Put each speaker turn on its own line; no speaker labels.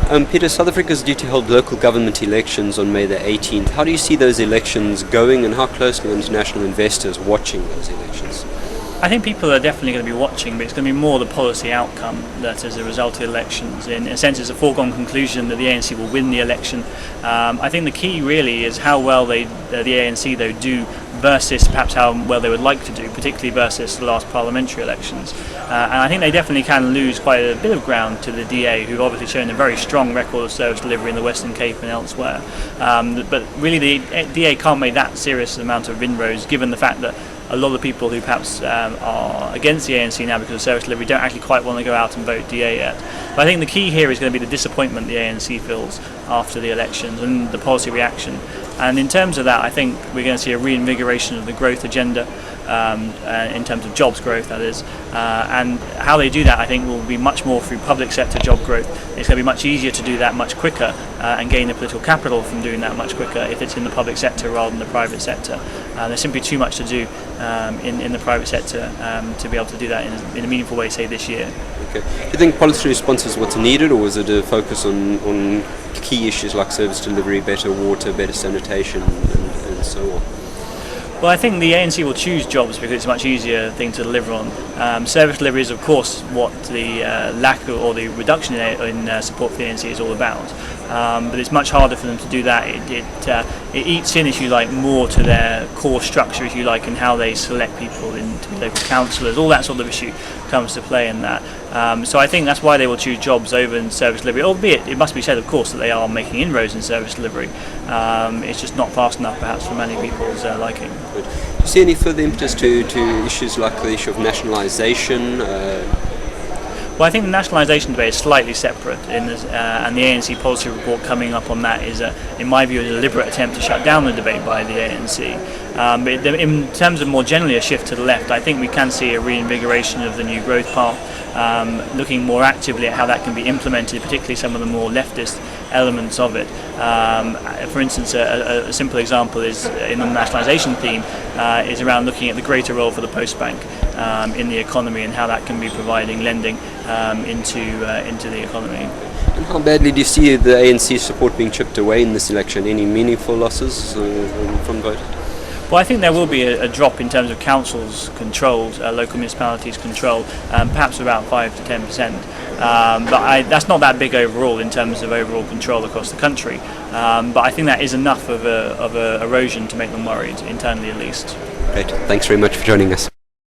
Peter, South Africa is due to hold local government elections on May the 18th. How do you see those elections going, and how closely are international investors watching those elections?
I think people are definitely going to be watching, but it's going to be more the policy outcome that as a result of the elections. In a sense, it's a foregone conclusion that the ANC will win the election. I think the key really is how well the ANC though do versus perhaps how well they would like to do, particularly versus the last parliamentary elections. And I think they definitely can lose quite a bit of ground to the DA, who've obviously shown a very strong record of service delivery in the Western Cape and elsewhere. But really the DA can't make that serious amount of inroads, given the fact that a lot of the people who perhaps are against the ANC now because of service delivery don't actually quite want to go out and vote DA yet. But I think the key here is going to be the disappointment the ANC feels after the elections and the policy reaction. And in terms of that, I think we're going to see a reinvigoration of the growth agenda in terms of jobs growth, that is. And how they do that, I think, will be much more through public sector job growth. It's going to be much easier to do that much quicker and gain the political capital from doing that much quicker if it's in the public sector rather than the private sector. There's simply too much to do in the private sector to be able to do that in a meaningful way, say, this year.
Okay. Do you think policy response is what's needed, or is it a focus on key issues like service delivery, better water, better sanitation, and so on?
Well, I think the ANC will choose jobs because it's a much easier thing to deliver on. Service delivery is, of course, what the lack of, or the reduction in support for the ANC is all about. But it's much harder for them to do that. It eats in, if you like, more to their core structure, if you like, and how they select people into local councillors. All that sort of issue comes to play in that. So I think that's why they will choose jobs over in service delivery, albeit it must be said, of course, that they are making inroads in service delivery. It's just not fast enough, perhaps, for many people's liking.
Do you see any further impetus to issues like the issue of nationalisation?
Well, I think the nationalisation debate is slightly separate, and the ANC policy report coming up on that is, in my view, a deliberate attempt to shut down the debate by the ANC. But in terms of more generally a shift to the left, I think we can see a reinvigoration of the New Growth Path, looking more actively at how that can be implemented, particularly some of the more leftist elements of it. For instance, a simple example is in the nationalisation theme is around looking at the greater role for the post bank in the economy and how that can be providing lending into the economy.
And how badly do you see the ANC support being chipped away in this election? Any meaningful losses from vote?
Well, I think there will be a drop in terms of councils controlled, local municipalities controlled, perhaps about 5 to 10%. But that's not that big overall in terms of overall control across the country. But I think that is enough of a erosion to make them worried, internally at least.
Great. Thanks very much for joining us.